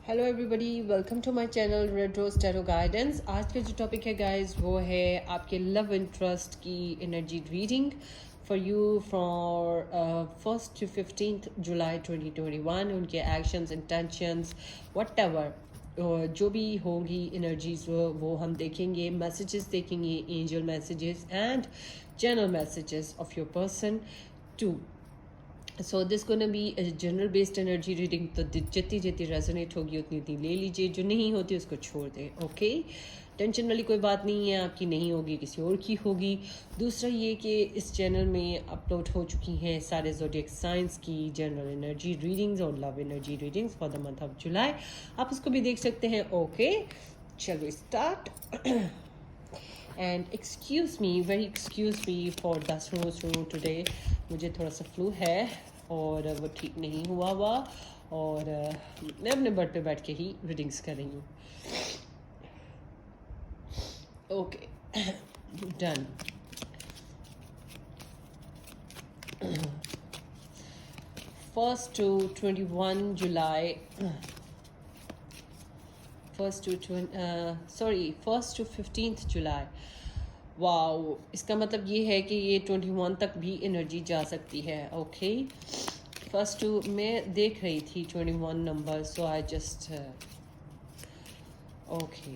Hello everybody, welcome to my channel red rose tarot guidance. आज का जो topic है गाइस वो है आपके लव इंटरेस्ट की energy reading for you for 1st to 15th July 2021। उनके एक्शंस, इंटेंशंस, व्हाटएवर जो भी होंगी एनर्जीज वो हम देखेंगे। मैसेजेस देखेंगे, angel messages and general messages of your person too. So this gonna be general based energy reading. तो जितनी जितनी रेजोनेट होगी उतनी उतनी ले लीजिए, जो नहीं होती उसको छोड़ दें। ओके, टेंशन वाली कोई बात नहीं है, आपकी नहीं होगी किसी और की होगी। दूसरा ये कि इस चैनल में अपलोड हो चुकी हैं सारे ज़ोडिएक साइंस की जनरल एनर्जी रीडिंग्स और love energy readings for the month of July. आप उसको भी देख सकते हैं। ओके, चलो start. And excuse me, very excuse me for the snow today. मुझे थोड़ा सा फ्लू है और वो ठीक नहीं हुआ और मैं अपने बेड पे बैठ के ही रीडिंग्स कर रही हूँ। Okay, done. First to 21 July, first to 15th July. Wow, इसका मतलब ये है कि ये 21 तक भी एनर्जी जा सकती है। ओके, फर्स्ट टू मैं देख रही थी 21 number, so I just okay.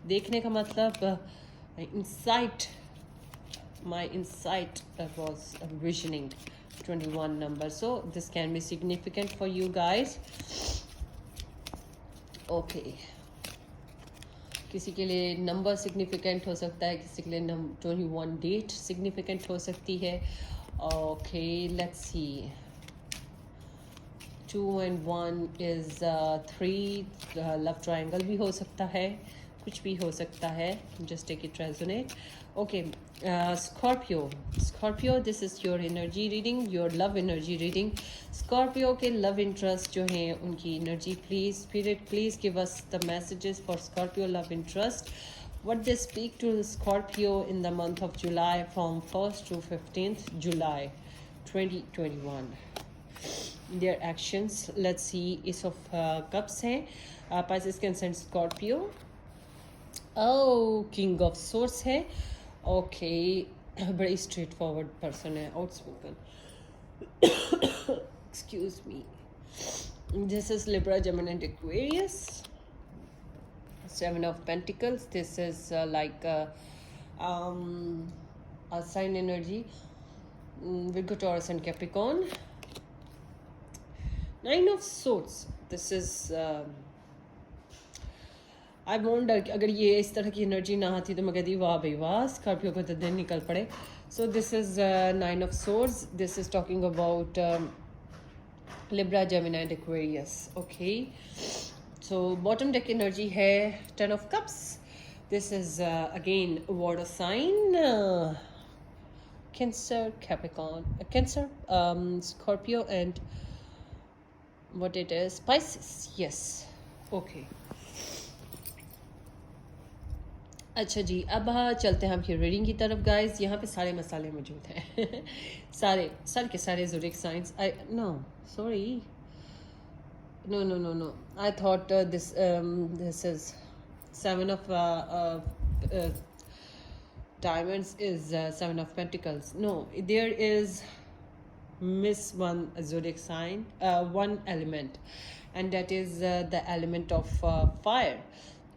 देखने का मतलब insight, my insight was visioning 21 number, so this can be significant for you guys. Okay, किसी के लिए नंबर सिग्निफिकेंट हो सकता है, किसी के लिए 21 डेट सिग्निफिकेंट हो सकती है। Okay, let's see. 2 and 1 is 3 love triangle भी हो सकता है, कुछ भी हो सकता है। Just take it resonate. Okay, Scorpio, this is your energy reading, your love energy reading. Scorpio के लव इंटरेस्ट जो हैं उनकी energy, please spirit please give us the messages for Scorpio love interest. What they speak to Scorpio in the month of July from 1st to 15th July 2021. Their actions, let's see. Ace of Cups है, Pisces, Cancer and Scorpio. Oh, King of Swords है। Okay, बड़ी straight forward person है, outspoken. Excuse me. This is Libra, Gemini and Aquarius. 7 of Pentacles. This is like a sign energy. Virgo, Taurus and Capricorn. 9 of Swords. This is I wonder अगर ये इस तरह की energy ना आती तो मैं कहती वाह भाई वाह, स्कॉर्पियो को तो दिन निकल पड़े। So this is 9 of Swords. This is talking about Libra, Gemini and Aquarius. Okay, so bottom deck energy है 10 of Cups. This is again water sign, Cancer, Capricorn, Cancer, Scorpio and what it is, Pisces. Yes, okay. अच्छा जी, अब चलते हैं हम की reading की तरफ guys. यहाँ पे सारे मसाले मौजूद हैं। सारे के सारे zodiac science. I know, sorry, no, I thought this is 7 of diamonds is 7 of Pentacles. No, there is miss one zodiac sign, one element, and that is the element of fire.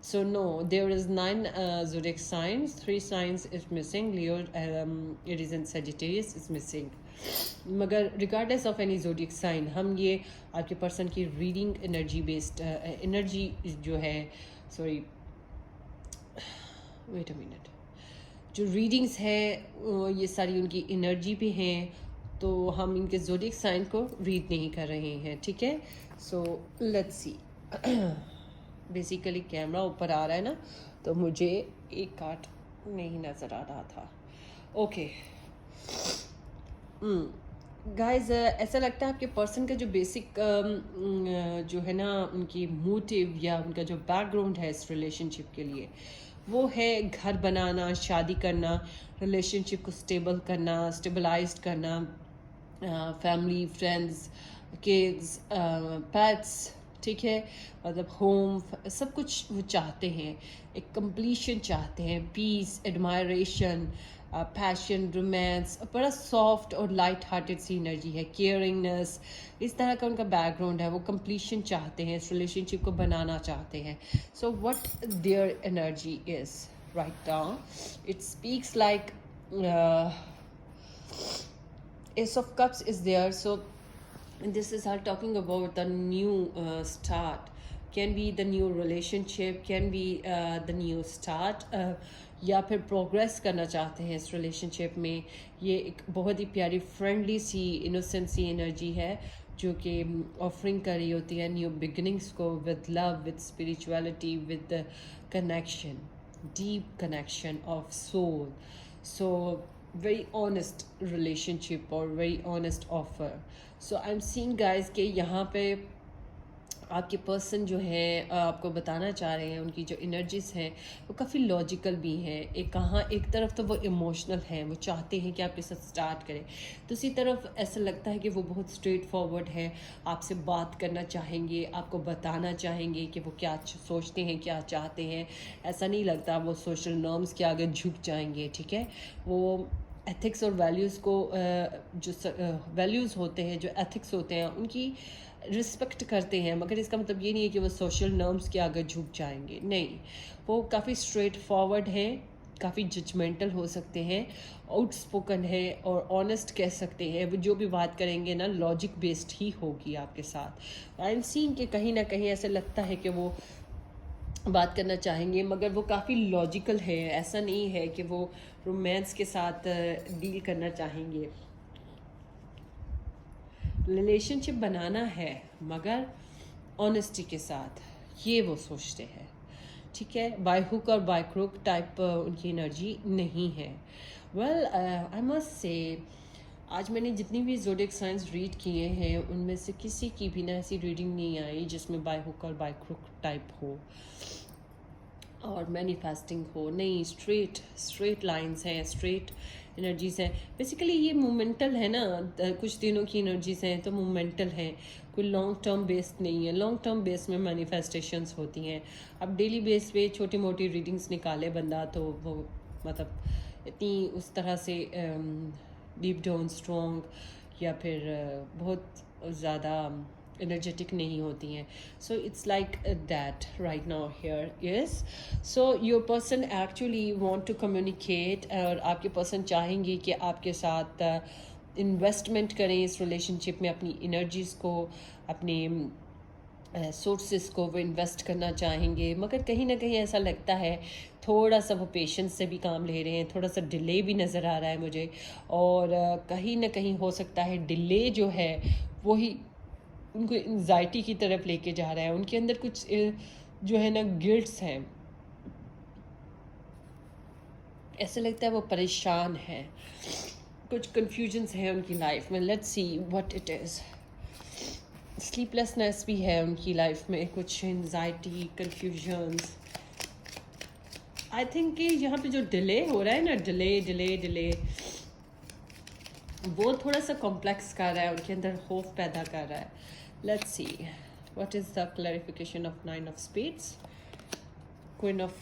So no, there is 9 zodiac signs, 3 signs is missing. Leo, Aries and Sagittarius is missing. मगर regardless of any zodiac sign, हम ये आपके person की reading energy based energy जो है, sorry wait a minute, जो readings है ये सारी उनकी एनर्जी पे हैं, तो हम इनके ज़ोडिएक साइन को रीड नहीं कर रहे हैं, ठीक है। So let's see. Basically camera ऊपर आ रहा है ना, तो मुझे एक कार्ड नहीं नज़र आ रहा था। ओके गाइस, ऐसा लगता है आपके पर्सन का जो बेसिक जो है ना उनकी मोटिव या उनका जो बैकग्राउंड है इस रिलेशनशिप के लिए, वो है घर बनाना, शादी करना, रिलेशनशिप को स्टेबल करना, स्टेबलाइज्ड करना, फैमिली, फ्रेंड्स, किड्स, पेट्स, ठीक है, मतलब होम सब कुछ वो चाहते हैं, एक कंप्लीशन चाहते हैं, पीस, एडमायरेशन, पैशन, रोमांस, बड़ा सॉफ्ट और लाइट हार्टेड सी एनर्जी है, केयरिंगनेस, इस तरह का उनका बैकग्राउंड है। वो कंप्लीशन चाहते हैं, इस रिलेशनशिप को बनाना चाहते हैं। So what their energy is right now, it speaks like Ace of Cups is there. So this is all talking about the new start, can be the new relationship, can be the new start, या फिर progress करना चाहते हैं इस relationship में। ये एक बहुत ही प्यारी फ्रेंडली सी इनोसेंट सी एनर्जी है जो कि ऑफरिंग कर रही होती है न्यू बिगिनिंग्स को, with love, with spirituality, with connection, deep connection of soul. So very honest relationship or very honest offer. So I'm seeing guys कि यहाँ पे आपके पर्सन जो है आपको बताना चाह रहे हैं, उनकी जो एनर्जीज हैं वो काफ़ी लॉजिकल भी हैं। एक तरफ तो वो इमोशनल हैं, वो चाहते हैं कि आपके साथ स्टार्ट करें, दूसरी तरफ ऐसा लगता है कि वो बहुत स्ट्रेट फॉरवर्ड है, आपसे बात करना चाहेंगे, आपको बताना चाहेंगे कि वो क्या सोचते हैं, क्या चाहते हैं। ऐसा नहीं लगता वो सोशल नॉर्म्स के आगे झुक जाएंगे, ठीक है। वो एथिक्स और वैल्यूज़ को जो वैल्यूज़ होते हैं, जो एथिक्स होते हैं, उनकी रिस्पेक्ट करते हैं, मगर इसका मतलब ये नहीं है कि वो सोशल नॉर्म्स के आगे झुक जाएंगे, नहीं। वो काफ़ी स्ट्रेट फॉरवर्ड हैं, काफ़ी जजमेंटल हो सकते हैं, आउटस्पोकन है और ऑनेस्ट कह सकते हैं। वो जो भी बात करेंगे ना लॉजिक बेस्ड ही होगी आपके साथ। आई एम सीइंग कि कहीं ना कहीं ऐसा लगता है कि वो बात करना चाहेंगे, मगर वो काफ़ी लॉजिकल है। ऐसा नहीं है कि वो रोमांस के साथ डील करना चाहेंगे। रिलेशनशिप बनाना है मगर ऑनेस्टी के साथ, ये वो सोचते हैं, ठीक है। बाय हुक और बाय क्रुक टाइप उनकी एनर्जी नहीं है। वेल आई मस्ट से आज मैंने जितनी भी ज़ोडिएक साइंस रीड किए हैं उनमें से किसी की भी ना ऐसी रीडिंग नहीं आई जिसमें बाय हुक और बाय क्रुक टाइप हो और मैनिफेस्टिंग हो। नहीं, स्ट्रेट लाइंस हैं, स्ट्रेट एनर्जीज हैं। बेसिकली ये मोमेंटल है ना, कुछ दिनों की एनर्जीज हैं तो मोमेंटल हैं, कोई लॉन्ग टर्म बेस्ड नहीं है। लॉन्ग टर्म बेस में मैनिफेस्टेशंस होती हैं। अब डेली बेस पे छोटी मोटी रीडिंग्स निकाले बंदा तो वो मतलब इतनी उस तरह से डीप डाउन स्ट्रॉन्ग या फिर बहुत ज़्यादा energetic नहीं होती हैं। So it's like that right now here is, so your person actually want to communicate और आपके पर्सन चाहेंगे कि आपके साथ इन्वेस्टमेंट करें इस रिलेशनशिप में, अपनी एनर्जीज़ को, अपने सोर्सेस को वो इन्वेस्ट करना चाहेंगे। मगर कहीं ना कहीं ऐसा लगता है थोड़ा सा वो पेशेंस से भी काम ले रहे हैं, थोड़ा सा डिले भी नज़र आ रहा है मुझे। और कहीं ना कहीं हो सकता है डिले जो है वही उनको एंजाइटी की तरफ लेके जा रहा है। उनके अंदर कुछ जो है ना गिल्ट्स हैं, ऐसा लगता है वो परेशान है, कुछ कन्फ्यूजन्स हैं उनकी लाइफ में। Let's see what it is. Sleeplessness भी है उनकी लाइफ में, कुछ एंजाइटी, कन्फ्यूजन्स। आई थिंक कि यहाँ पे जो डिले हो रहा है ना, डिले वो थोड़ा सा कॉम्प्लेक्स कर रहा है, उनके अंदर खौफ पैदा कर रहा है। Let's see what is the clarification of Nine of Spades, Queen of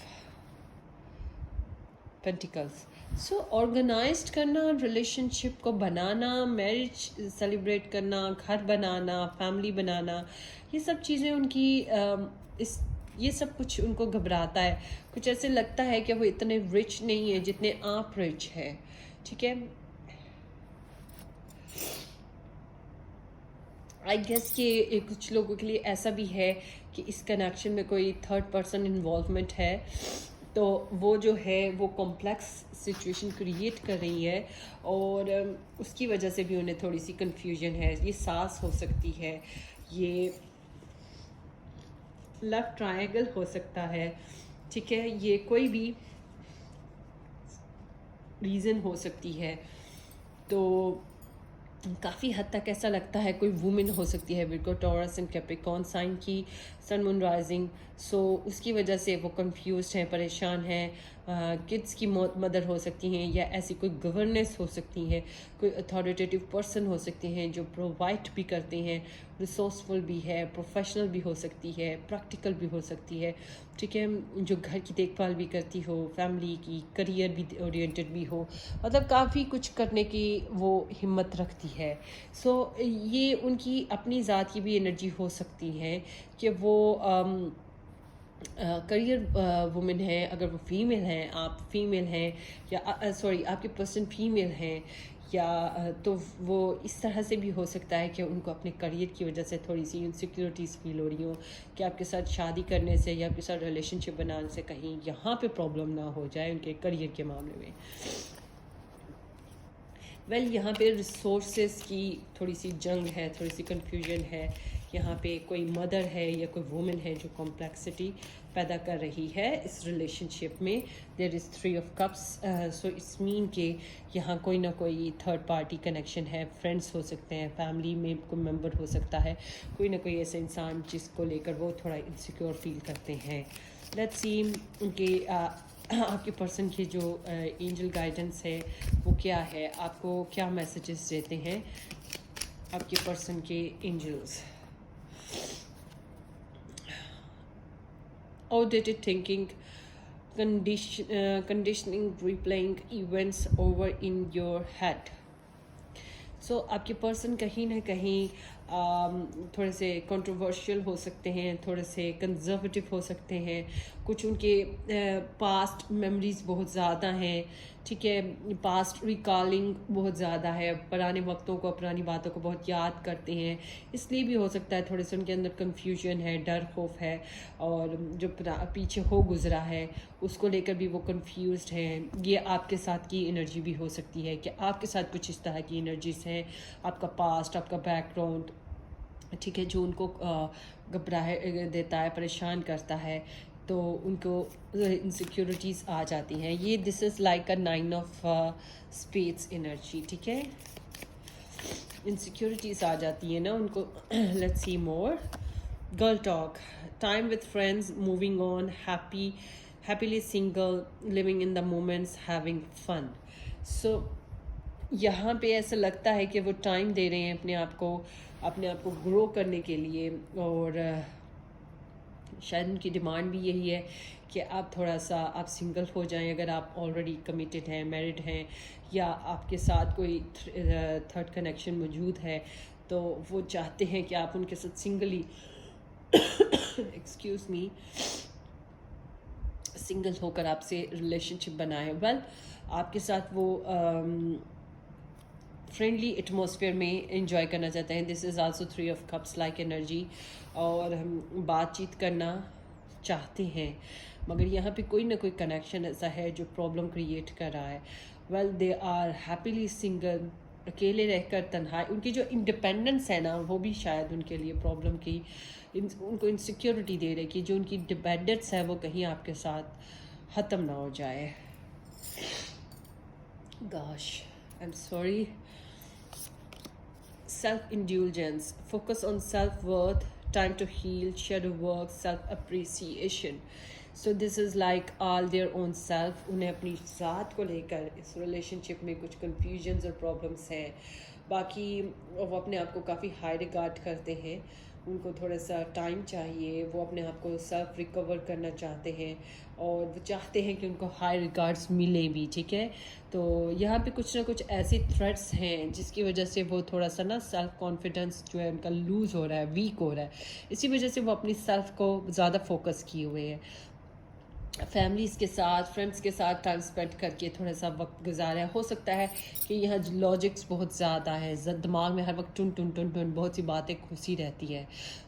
Pentacles. So organized करना, रिलेशनशिप को बनाना, मैरिज सेलिब्रेट करना, घर बनाना, फैमिली बनाना, ये सब चीज़ें उनकी ये सब कुछ उनको घबराता है। कुछ ऐसे लगता है कि वो इतने रिच नहीं है जितने आप रिच है, ठीक है। आई गेस कि कुछ लोगों के लिए ऐसा भी है कि इस कनेक्शन में कोई थर्ड पर्सन इन्वॉल्वमेंट है, तो वो जो है वो कॉम्प्लेक्स सिचुएशन क्रिएट कर रही है और उसकी वजह से भी उन्हें थोड़ी सी कन्फ्यूजन है। ये सास हो सकती है, ये लव ट्रायंगल हो सकता है, ठीक है, ये कोई भी रीज़न हो सकती है। तो काफ़ी हद तक ऐसा लगता है कोई वुमेन हो सकती है, Virgo, Taurus and Capricorn sign की सन मून राइजिंग। सो उसकी वजह से वो कंफ्यूज्ड हैं, परेशान हैं। किड्स की मदर हो सकती हैं या ऐसी कोई गवर्नेंस हो सकती है, कोई अथॉरिटेटिव पर्सन हो सकते हैं जो प्रोवाइड भी करते हैं, रिसोर्सफुल भी है, प्रोफेशनल भी हो सकती है, प्रैक्टिकल भी हो सकती है, ठीक है, जो घर की देखभाल भी करती हो, फैमिली की, करियर भी ओरिएंटेड भी हो, मतलब काफ़ी कुछ करने की वो हिम्मत रखती है। सो ये उनकी अपनी ज़ात की भी एनर्जी हो सकती है कि वो करियर वुमेन है। अगर वो फीमेल हैं, आप फीमेल हैं, या सॉरी आपके पर्सन फीमेल हैं, या तो वो इस तरह से भी हो सकता है कि उनको अपने करियर की वजह से थोड़ी सी इनसिक्योरिटीज़ फील हो रही हो कि आपके साथ शादी करने से या आपके साथ रिलेशनशिप बनाने से कहीं यहाँ पे प्रॉब्लम ना हो जाए उनके करियर के मामले में। यहाँ पे रिसोर्सेज की थोड़ी सी जंग है, थोड़ी सी कन्फ्यूजन है। यहाँ पे कोई मदर है या कोई वुमेन है जो कॉम्प्लेक्सिटी पैदा कर रही है इस रिलेशनशिप में। There is 3 of cups, so its mean के यहाँ कोई ना कोई थर्ड पार्टी कनेक्शन है। फ्रेंड्स हो सकते हैं, फैमिली में कोई मेंबर हो सकता है, कोई ना कोई ऐसा इंसान जिसको लेकर वो थोड़ा इनसिक्योर फील करते हैं। लेट्स सी उनके आपके पर्सन की जो एंजल गाइडेंस है वो क्या है, आपको क्या मैसेजेस देते हैं आपके पर्सन के एंजल्स। Outdated thinking, conditioning, replaying events over in your head. सो आपके पर्सन कहीं ना कहीं थोड़े से कंट्रोवर्शियल हो सकते हैं, थोड़े से कंजर्वेटिव हो सकते हैं। कुछ उनके पास्ट मेमोरीज बहुत ज़्यादा हैं, ठीक है, पास्ट रिकॉलिंग बहुत ज़्यादा है, पुराने वक्तों को, पुरानी बातों को बहुत याद करते हैं। इसलिए भी हो सकता है थोड़े से उनके अंदर कंफ्यूजन है, डर खौफ है, और जो पीछे हो गुजरा है उसको लेकर भी वो कंफ्यूज्ड हैं। ये आपके साथ की एनर्जी भी हो सकती है कि आपके साथ कुछ इस तरह की एनर्जीज हैं, आपका पास्ट, आपका बैकग्राउंड, ठीक है, जो उनको घबराए देता है, परेशान करता है, तो उनको इनसिक्योरिटीज़ आ जाती हैं। ये this is like a 9 of spades energy, ठीक है, इनसिक्योरिटीज़ आ जाती है ना उनको। Let's see more. Girl talk, time with friends, moving on, happily single, living in the moments, having fun. So यहाँ पे ऐसा लगता है कि वो टाइम दे रहे हैं अपने आप को ग्रो करने के लिए, और शायद उनकी डिमांड भी यही है कि आप थोड़ा सा आप सिंगल हो जाएं अगर आप ऑलरेडी कमिटेड हैं, मैरिड हैं, या आपके साथ कोई थर्ड कनेक्शन मौजूद है, तो वो चाहते हैं कि आप उनके साथ सिंगली एक्सक्यूज़ मी सिंगल होकर आपसे रिलेशनशिप बनाएं। आपके साथ वो फ्रेंडली एटमॉस्फेयर में एंजॉय करना चाहते हैं। This is also 3 of cups like energy, और हम बातचीत करना चाहते हैं, मगर यहाँ पे कोई ना कोई कनेक्शन ऐसा है जो प्रॉब्लम क्रिएट कर रहा है। दे आर हैप्पीली सिंगल, अकेले रहकर तन्हाई, उनकी जो इंडिपेंडेंस है ना वो भी शायद उनके लिए प्रॉब्लम की उनको इनसिक्योरिटी दे रही कि जो उनकी डिपेंडेंस है वो कहीं आपके साथ ख़त्म ना हो जाए। Gosh, I am sorry. Self-indulgence, focus on self-worth, time to heal, shadow work, self-appreciation. So this is like all their own self. उन्हें अपनी ज़ात को लेकर इस रिलेशनशिप में कुछ confusions और problems हैं। बाकी वो अपने आप को काफ़ी हाई रिगार्ड करते हैं, उनको थोड़ा सा टाइम चाहिए, वो अपने आप को सेल्फ रिकवर करना चाहते हैं, और वो चाहते हैं कि उनको हाई रिगार्ड्स मिले भी, ठीक है। तो यहाँ पे कुछ ना कुछ ऐसी थ्रेट्स हैं जिसकी वजह से वो थोड़ा सा ना सेल्फ कॉन्फिडेंस जो है उनका लूज़ हो रहा है, वीक हो रहा है। इसी वजह से वो अपनी सेल्फ को ज़्यादा फोकस किए हुए हैं। फैमिलीज़ के साथ, फ्रेंड्स के साथ टाइम स्पेंड करके थोड़ा सा वक्त गुजारा। हो सकता है कि यहाँ लॉजिक्स बहुत ज़्यादा है, दिमाग में हर वक्त टुन टुन टुन टुन बहुत सी बातें घुसी रहती है,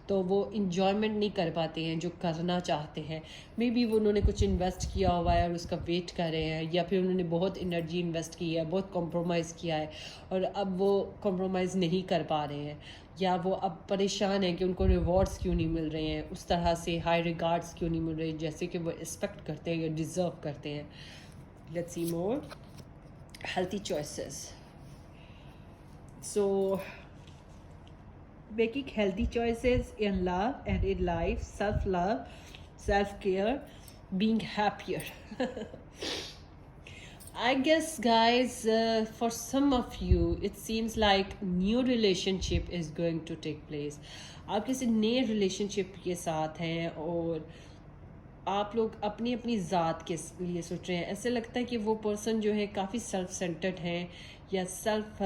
तो वो इंजॉयमेंट नहीं कर पाते हैं जो करना चाहते हैं। मे बी वो उन्होंने कुछ इन्वेस्ट किया हुआ है और उसका वेट कर रहे हैं, या फिर उन्होंने बहुत एनर्जी इन्वेस्ट की है, बहुत कॉम्प्रोमाइज़ किया है, और अब वो कॉम्प्रोमाइज़ नहीं कर पा रहे हैं, या वो अब परेशान हैं कि उनको रिवॉर्ड्स क्यों नहीं मिल रहे हैं, उस तरह से हाई रिगार्ड्स क्यों नहीं मिल रहे जैसे कि वो एक्सपेक्ट करते हैं या डिज़र्व करते हैं। Let's see more. Healthy choices, so making healthy choices in love and in life, self-love, self-care, being happier. I guess, guys, for some of you, it seems like new relationship is going to take place. आप किसी नए relationship के साथ हैं और आप लोग अपनी अपनी ज़ात के लिए सोच रहे हैं। ऐसे लगता है कि वो पर्सन जो है काफ़ी सेल्फ सेंटर्ड है या सेल्फ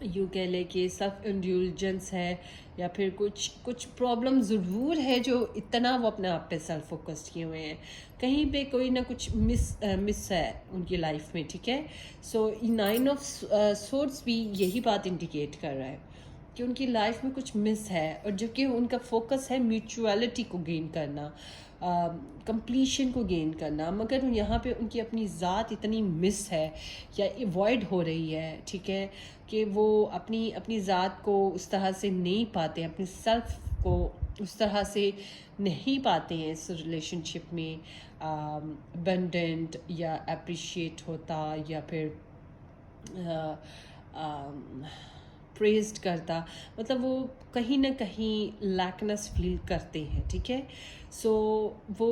यू कह ले कि सेल्फ इंडल्जेंस है, या फिर कुछ कुछ प्रॉब्लम ज़रूर है जो इतना वो अपने आप पे सेल्फ फोकस्ड किए हुए हैं। कहीं पे कोई ना कुछ मिस है उनकी लाइफ में, ठीक है। सो नाइन ऑफ सोर्ड्स भी यही बात इंडिकेट कर रहा है कि उनकी लाइफ में कुछ मिस है, और जबकि उनका फोकस है म्यूचुअलिटी को गेन करना, कंप्लीशन को गेन करना, मगर यहाँ पे उनकी अपनी ज़ात इतनी मिस है या एवॉइड हो रही है, ठीक है, कि वो अपनी अपनी ज़ात को उस तरह से नहीं पाते, अपनी सेल्फ को उस तरह से नहीं पाते हैं इस रिलेशनशिप में अबंडेंट या अप्रिशिएट होता, या फिर प्रेज्ड करता। मतलब वो कहीं ना कहीं लैकनेस फील करते हैं, ठीक है। सो वो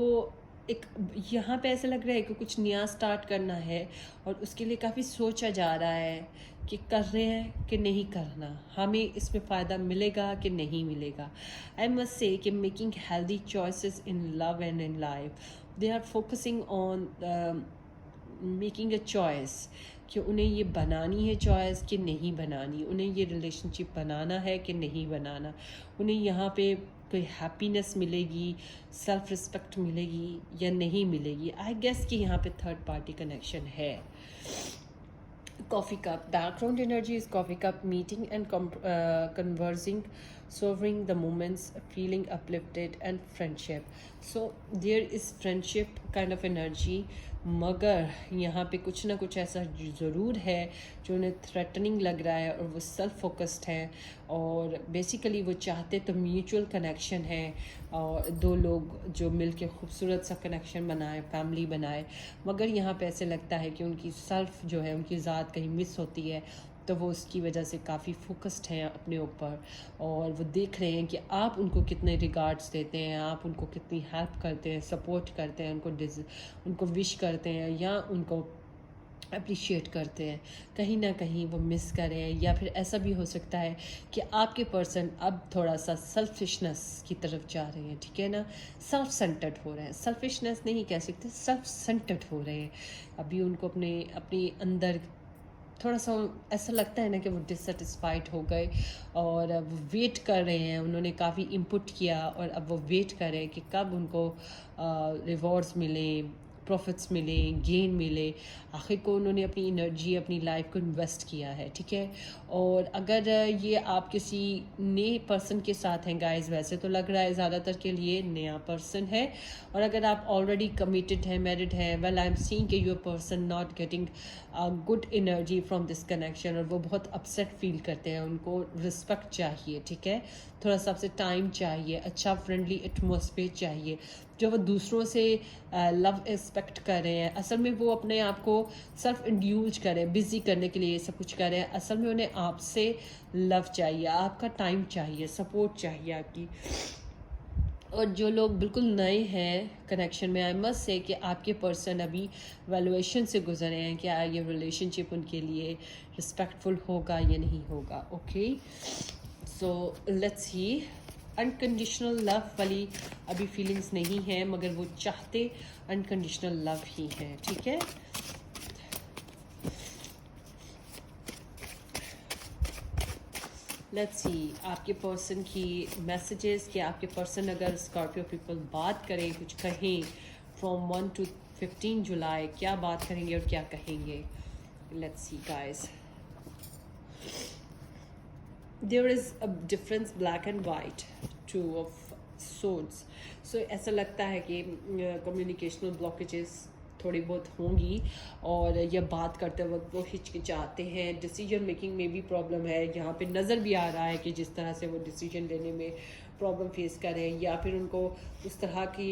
एक यहाँ पे ऐसा लग रहा है कि कुछ नया स्टार्ट करना है, और उसके लिए काफ़ी सोचा जा रहा है कि कर रहे हैं कि नहीं करना, हमें इसमें फ़ायदा मिलेगा कि नहीं मिलेगा। आई मस्ट से कि making healthy choices in love and in life, they are focusing on making a choice कि उन्हें ये बनानी है चॉइस कि नहीं बनानी, उन्हें ये रिलेशनशिप बनाना है कि नहीं बनाना, उन्हें यहाँ पे कोई हैप्पीनेस मिलेगी, सेल्फ रिस्पेक्ट मिलेगी या नहीं मिलेगी। आई गेस कि यहाँ पे थर्ड पार्टी कनेक्शन है। Coffee cup. Background energy is coffee cup, meeting and conversing, savoring the moments, feeling uplifted, and friendship. So there is friendship kind of energy, मगर यहाँ पे कुछ ना कुछ ऐसा ज़रूर है जो उन्हें थ्रेटनिंग लग रहा है, और वो सेल्फ फोकस्ड हैं, और बेसिकली वो चाहते तो म्यूचुअल कनेक्शन है, और दो लोग जो मिल के खूबसूरत सा कनेक्शन बनाए, फैमिली बनाए, मगर यहाँ पे ऐसे लगता है कि उनकी सेल्फ जो है, उनकी ज़ात कहीं मिस होती है, तो वो उसकी वजह से काफ़ी फोकस्ड हैं अपने ऊपर, और वो देख रहे हैं कि आप उनको कितने रिगार्ड्स देते हैं, आप उनको कितनी हेल्प करते हैं, सपोर्ट करते हैं, उनको विश करते हैं या उनको अप्रिशिएट करते हैं। कहीं ना कहीं वो मिस करें, या फिर ऐसा भी हो सकता है कि आपके पर्सन अब थोड़ा सा सेल्फिशनेस की तरफ जा रहे हैं, ठीक है ना, सेल्फ सेंटर्ड हो रहे हैं। सेल्फिशनेस नहीं कह सकते, सेल्फ सेंटर्ड हो रहे हैं। अभी उनको अपने अंदर थोड़ा सा ऐसा लगता है ना कि वो डिससेटिस्फाइड हो गए, और वो वेट कर रहे हैं। उन्होंने काफ़ी इनपुट किया, और अब वो वेट कर रहे हैं कि कब उनको रिवॉर्ड्स मिलें, प्रॉफिट्स मिले, गेन मिले। आखिर को उन्होंने अपनी एनर्जी, अपनी लाइफ को इन्वेस्ट किया है, ठीक है। और अगर ये आप किसी नए पर्सन के साथ हैं गाइस, वैसे तो लग रहा है ज़्यादातर के लिए नया पर्सन है, और अगर आप ऑलरेडी कमिटेड हैं, मैरिड हैं, वेल आई एम सीइंग कि your person not getting good energy from this connection, और वो बहुत अपसेट फील करते हैं। उनको रिस्पेक्ट चाहिए, ठीक है, थोड़ा सा आपसे टाइम चाहिए, अच्छा फ्रेंडली एटमॉस्फेयर चाहिए, जो वो दूसरों से लव एक्सपेक्ट कर रहे हैं। असल में वो अपने आप को सेल्फ इंड्यूज करें, बिजी करने के लिए ये सब कुछ कर रहे हैं। असल में उन्हें आपसे लव चाहिए, आपका टाइम चाहिए, सपोर्ट चाहिए आपकी। और जो लोग बिल्कुल नए हैं कनेक्शन में, आई मस्ट से कि आपके पर्सन अभी वैल्यूएशन से गुजर रहे हैं कि ये रिलेशनशिप उनके लिए रिस्पेक्टफुल होगा या नहीं होगा। Okay, so let's see. Unconditional love वाली अभी फीलिंग्स नहीं है, मगर वो चाहते अनकंडीशनल लव ही है, ठीक है। लेट्स सी आपके पर्सन की मैसेजेस, कि आपके पर्सन अगर स्कॉर्पियो पीपल बात करें, कुछ कहें फ्रॉम 1 to 15 जुलाई, क्या बात करेंगे और क्या कहेंगे। Let's see guys, there is a difference black and white, two of swords. So ऐसा लगता है कि कम्युनिकेशनल ब्लॉकेजेस थोड़ी बहुत होंगी, और ये बात करते वक्त वो हिचकिचाते हैं, डिसीजन मेकिंग में भी प्रॉब्लम है। यहाँ पे नज़र भी आ रहा है कि जिस तरह से वो डिसीजन लेने में प्रॉब्लम फेस कर रहे हैं, या फिर उनको उस तरह की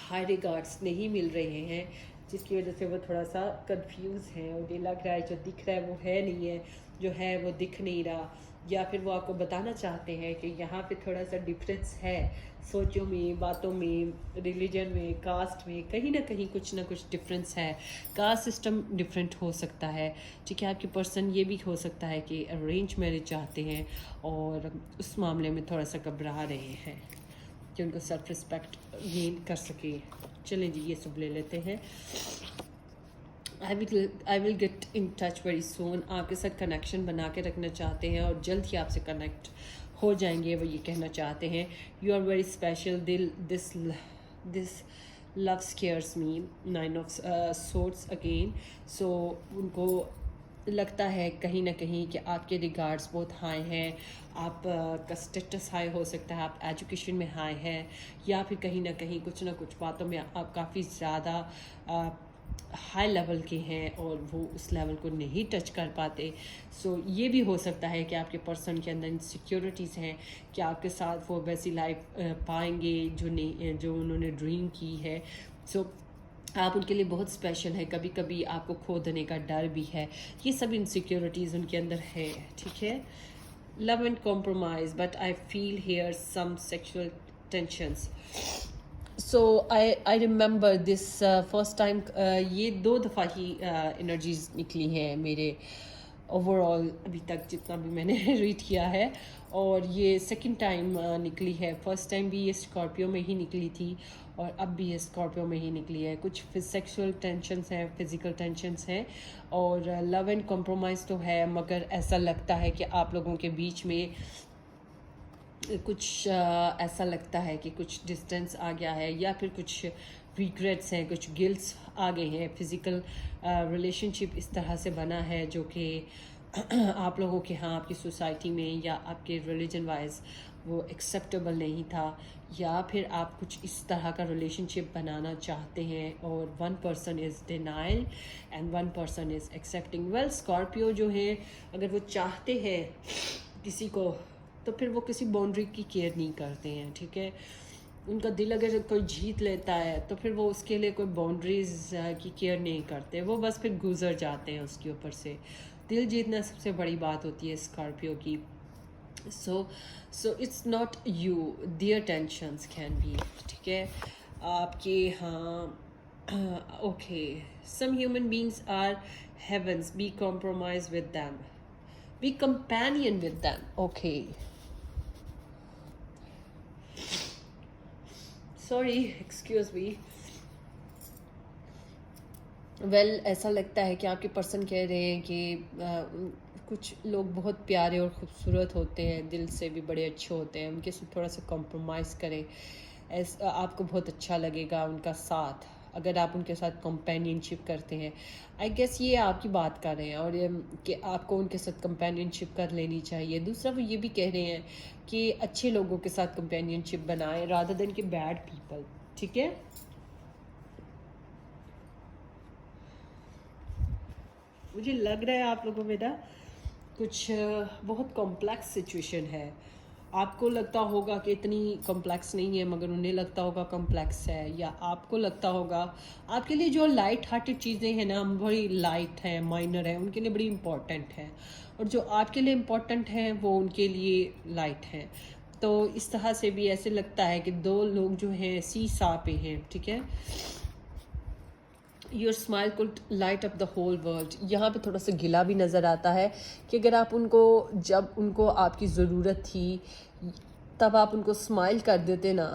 हाई रिगार्ड्स नहीं मिल रहे हैं, जिसकी वजह से वो थोड़ा सा कंफ्यूज हैं। उन्हें लग रहा है जो दिख रहा है वो है नहीं है, जो है वो दिख नहीं रहा, या फिर वो आपको बताना चाहते हैं कि यहाँ पे थोड़ा सा डिफरेंस है सोचों में, बातों में, रिलीजन में, कास्ट में, कहीं ना कुछ डिफरेंस है। कास्ट सिस्टम डिफरेंट हो सकता है, ठीक है। आपके पर्सन ये भी हो सकता है कि अरेंज मैरिज चाहते हैं और उस मामले में थोड़ा सा घबरा रहे हैं कि उनको सेल्फ रिस्पेक्ट गेन कर सके। चलें जी, ये सब ले लेते हैं। I will get in touch very soon. आपके साथ कनेक्शन बना के रखना चाहते हैं और जल्द ही आपसे कनेक्ट हो जाएंगे, वो ये कहना चाहते हैं। You are very special, this love scares me, 9 of swords again. So उनको लगता है कहीं ना कहीं कि आपके रिगार्ड्स बहुत हाई हैं, आप का स्टेटस हाई हो सकता है, आप एजुकेशन में हाई हैं, या फिर कहीं ना कुछ बातों में आप काफ़ी ज़्यादा हाई लेवल के हैं और वो उस लेवल को नहीं टच कर पाते। सो ये भी हो सकता है कि आपके पर्सन के अंदर इनसिक्योरिटीज़ हैं कि आपके साथ वो वैसी लाइफ पाएंगे जो उन्होंने ड्रीम की है। सो आप उनके लिए बहुत स्पेशल है। कभी कभी आपको खो देने का डर भी है। ये सब इनसिक्योरिटीज़ उनके अंदर है, ठीक है। Love and compromise, but I feel here some sexual tensions. So I remember this first time, ये 2 दफ़ा ही एनर्जीज निकली हैं मेरे ओवरऑल अभी तक जितना भी मैंने रीड किया है, और ये सेकंड टाइम निकली है। फर्स्ट टाइम भी ये स्कॉर्पियो में ही निकली थी और अब भी ये स्कॉर्पियो में ही निकली है। कुछ सेक्सुअल टेंशन्स हैं, फिज़िकल टेंशन्स हैं और लव एंड कॉम्प्रोमाइज़ तो है, मगर ऐसा लगता है कि आप लोगों के बीच में कुछ ऐसा लगता है कि कुछ डिस्टेंस आ गया है, या फिर कुछ रिग्रेट्स हैं, कुछ गिल्ट्स आ गए हैं। फिज़िकल रिलेशनशिप इस तरह से बना है जो कि आप लोगों के यहाँ आपकी सोसाइटी में या आपके रिलीजन वाइज वो एक्सेप्टेबल नहीं था, या फिर आप कुछ इस तरह का रिलेशनशिप बनाना चाहते हैं और 1 person is denial and 1 person is accepting. Well, Scorpio जो है अगर वो चाहते हैं किसी को तो फिर वो किसी बाउंड्री की केयर नहीं करते हैं, ठीक है। उनका दिल अगर कोई जीत लेता है तो फिर वो उसके लिए कोई बाउंड्रीज़ की केयर नहीं करते, वो बस फिर गुजर जाते हैं उसके ऊपर से। दिल जीतना सबसे बड़ी बात होती है स्कॉर्पियो की। So it's not you, there tensions can be, ठीक है आपके। हाँ, okay. Some human beings are heavens, be compromise with them, be companion with them. Okay, sorry, excuse me. Well, ऐसा लगता है कि आपके पर्सन कह रहे हैं कि कुछ लोग बहुत प्यारे और ख़ूबसूरत होते हैं, दिल से भी बड़े अच्छे होते हैं, उनके साथ थोड़ा सा कॉम्प्रोमाइज़ करें, आपको बहुत अच्छा लगेगा उनका साथ अगर आप उनके साथ कंपेनियनशिप करते हैं। आई गेस ये आपकी बात कर रहे हैं और ये कि आपको उनके साथ कंपेनियनशिप कर लेनी चाहिए। दूसरा वो ये भी कह रहे हैं कि अच्छे लोगों के साथ कंपेनियनशिप बनाएं रादर देन कि बैड पीपल, ठीक है। मुझे लग रहा है आप लोगों में ना कुछ बहुत कॉम्प्लेक्स सिचुएशन है। आपको लगता होगा कि इतनी कॉम्प्लेक्स नहीं है, मगर उन्हें लगता होगा कॉम्प्लेक्स है, या आपको लगता होगा आपके लिए जो लाइट हार्टेड चीज़ें हैं ना बड़ी लाइट हैं, माइनर है, उनके लिए बड़ी इम्पॉर्टेंट है, और जो आपके लिए इम्पॉर्टेंट हैं वो उनके लिए लाइट हैं। तो इस तरह से भी ऐसे लगता है कि 2 लोग जो हैं सी सा पे हैं, ठीक है। Your smile could light up the whole world. यहाँ पे थोड़ा सा गिला भी नज़र आता है कि अगर आप उनको, जब उनको आपकी ज़रूरत थी तब आप उनको स्माइल कर देते ना,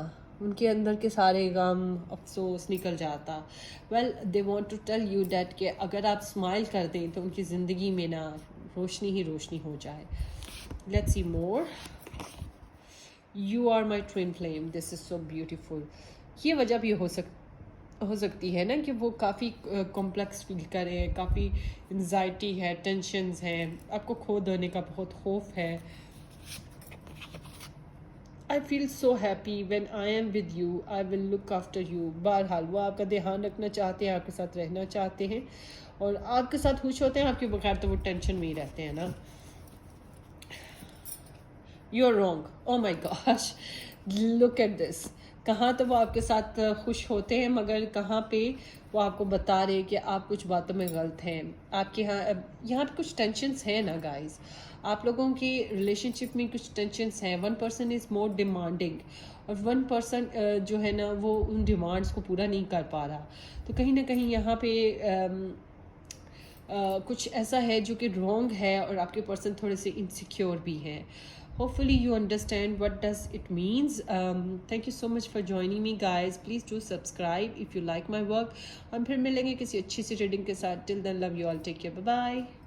उनके अंदर के सारे गम अफसोस निकल जाता। Well, they want to tell you that कि अगर आप स्माइल कर दें तो उनकी ज़िंदगी में ना रोशनी ही रोशनी हो जाए। Let's see more. You are my twin flame, this is so beautiful. ये वजह भी हो सकती है ना कि वो काफ़ी कॉम्प्लेक्स फील करें, काफ़ी एंजाइटी है, टेंशन्स हैं, आपको खो देने का बहुत खौफ है। I feel so happy when I am with you, I will look after you. बहरहाल वो आपका ध्यान रखना चाहते हैं, आपके साथ रहना चाहते हैं और आपके साथ खुश होते हैं, आपके बगैर तो वो टेंशन में ही रहते हैं ना। You are wrong, oh my gosh, look at this. कहाँ तो वो आपके साथ खुश होते हैं, मगर कहाँ पे वो आपको बता रहे हैं कि आप कुछ बातों में गलत हैं। आपके यहाँ पे कुछ टेंशन्स हैं ना गाइस, आप लोगों के रिलेशनशिप में कुछ टेंशन्स हैं. One person is more demanding और वन पर्सन जो है ना वो उन डिमांड्स को पूरा नहीं कर पा रहा. तो कहीं ना कहीं यहाँ पे कुछ ऐसा है जो कि रॉन्ग है और आपके पर्सन थोड़े से इनसिक्योर भी हैं. Hopefully you understand what does it means. Thank you so much for joining me guys. Please do subscribe if you like my work. हम फिर मिलेंगे किसी अच्छी सी रीडिंग के साथ. Till then, love you all. Take care. Bye bye.